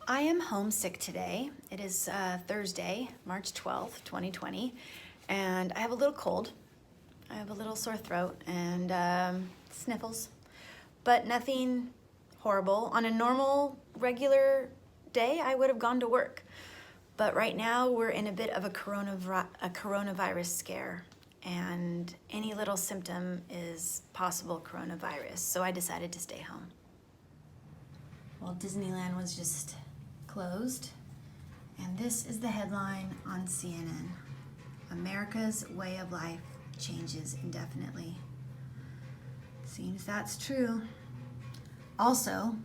I am homesick today. It is Thursday, March 12th, 2020, and I have a little cold. I have a little sore throat and sniffles, but nothing horrible. On a normal, regular day, I would have gone to work. But right now, we're in a bit of a coronavirus scare, and any little symptom is possible coronavirus, so I decided to stay home. Well, Disneyland was just closed, and this is the headline on CNN. America's way of life changes indefinitely. Seems that's true. Also,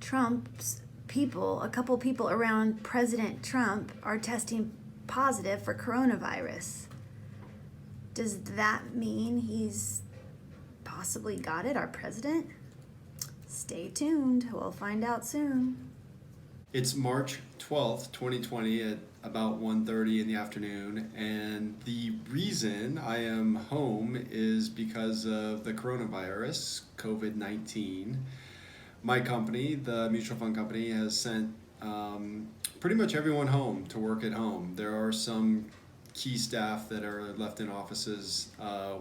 Trump's people, a couple people around President Trump are testing positive for coronavirus. Does that mean he's possibly got it, our president? Stay tuned, we'll find out soon. It's March 12th, 2020 at about 1:30 in the afternoon, and the reason I am home is because of the coronavirus, COVID-19. My company, the mutual fund company, has sent pretty much everyone home to work at home. There are some key staff that are left in offices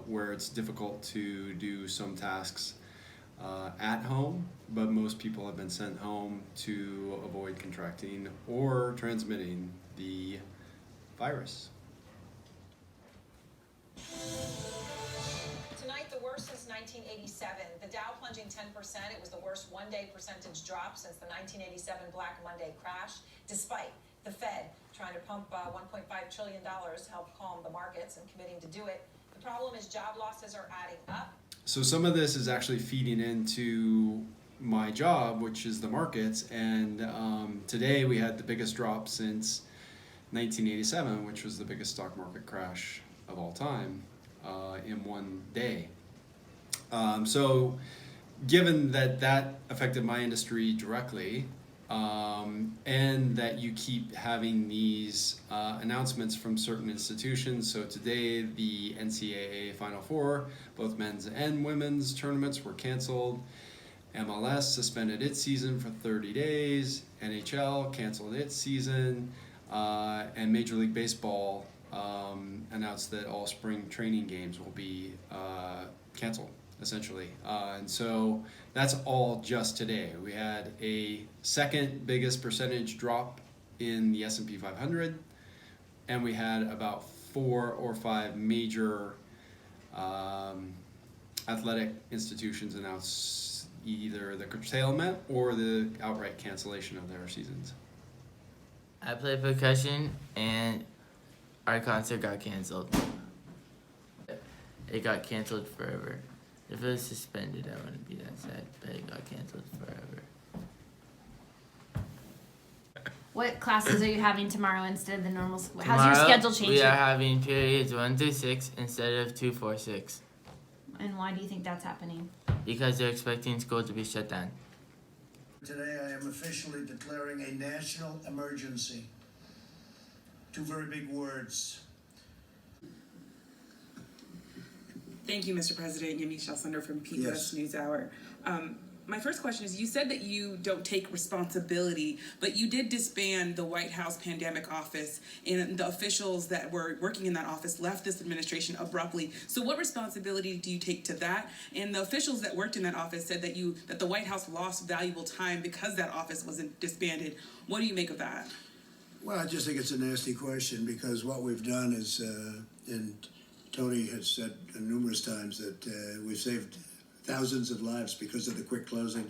where it's difficult to do some tasks at home, but most people have been sent home to avoid contracting or transmitting the virus. Tonight, the worst since 1987. The Dow plunging 10%. It was the worst one-day percentage drop since the 1987 Black Monday crash, despite the Fed trying to pump $1.5 trillion to help calm the markets and committing to do it. The problem is job losses are adding up. So some of this is actually feeding into my job, which is the markets, and today we had the biggest drop since 1987, which was the biggest stock market crash of all time in one day. So given that that affected my industry directly, and that you keep having these announcements from certain institutions. So today the NCAA Final Four, both men's and women's tournaments were canceled. MLS suspended its season for 30 days. NHL canceled its season. And Major League Baseball announced that all spring training games will be canceled, essentially. And so that's all just today. We had a second biggest percentage drop in the S&P 500, and we had about 4 or 5 major athletic institutions announce either the curtailment or the outright cancellation of their seasons. I play percussion, and our concert got canceled. It got canceled forever. If it was suspended, I wouldn't be that sad, but it got canceled forever. What classes are you having tomorrow instead of the normal school? How's your schedule changing? We are having periods 1 through 6 instead of 2, 4, 6. And why do you think that's happening? Because they're expecting school to be shut down. Today I am officially declaring a national emergency. 2 very big words. Thank you, Mr. President. Yamiche Alcindor from PBS Yes. NewsHour. My first question is, you said that you don't take responsibility, but you did disband the White House Pandemic Office, and the officials that were working in that office left this administration abruptly. So what responsibility do you take to that? And the officials that worked in that office said that the White House lost valuable time because that office wasn't disbanded. What do you make of that? Well, I just think it's a nasty question, because what we've done is, and Tony has said numerous times that we've saved thousands of lives because of the quick closing.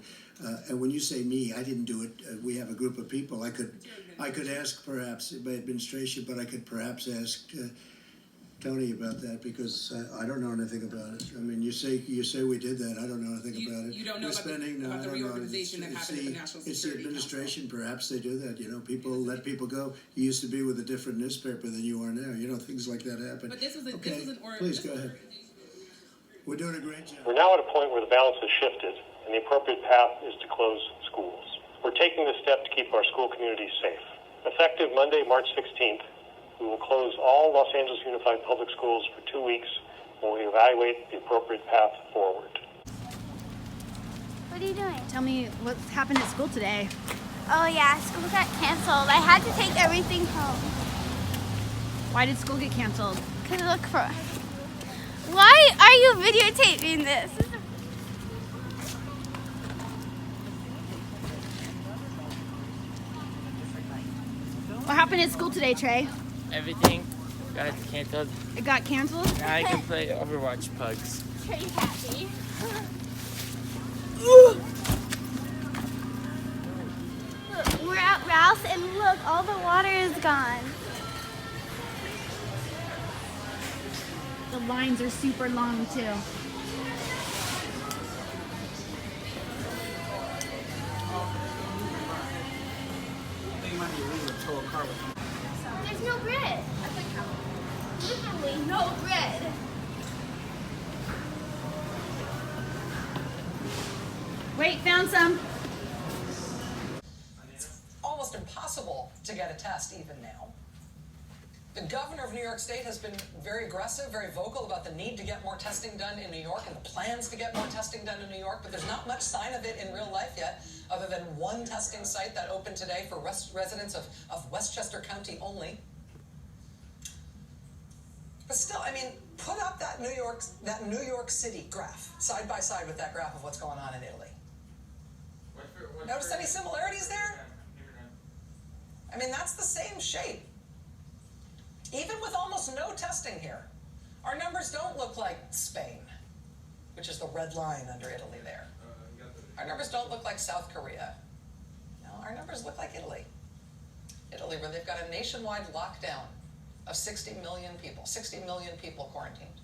And when you say me, I didn't do it. We have a group of people. I could ask perhaps my administration, but I could perhaps ask Tony about that, because I don't know anything about it. I mean, you say we did that. I don't know anything about it. You don't know about the reorganization that happened at the National Security It's the administration. Council. Perhaps they do that. You know, people let people go. You used to be with a different newspaper than you are now. You know, things like that happen. But this was an Please go ahead. We're doing a great job. We're now at a point where the balance has shifted, and the appropriate path is to close schools. We're taking this step to keep our school communities safe. Effective Monday, March 16th, we will close all Los Angeles Unified Public Schools for 2 weeks while we evaluate the appropriate path forward. What are you doing? Tell me what's happened at school today. Oh yeah, school got canceled. I had to take everything home. Why did school get canceled? Cause look for. Why are you videotaping this? What happened at school today, Trey? Everything got canceled. It got canceled? Now I can play Overwatch Pugs. Trey's happy. Look, we're at Ralph's and look, all the water is gone. The lines are super long too. There's no bread. Literally no bread. Wait, found some. It's almost impossible to get a test even now. The governor of New York State has been very aggressive, very vocal about the need to get more testing done in New York and the plans to get more testing done in New York, but there's not much sign of it in real life yet, other than one testing site that opened today for residents of Westchester County only. But still, I mean, put up that New York City graph side by side with that graph of what's going on in Italy. Notice any similarities there? I mean, that's the same shape. Even with almost no testing here, our numbers don't look like Spain, which is the red line under Italy there. Our numbers don't look like South Korea. No, our numbers look like Italy. Italy, where they've got a nationwide lockdown of 60 million people quarantined.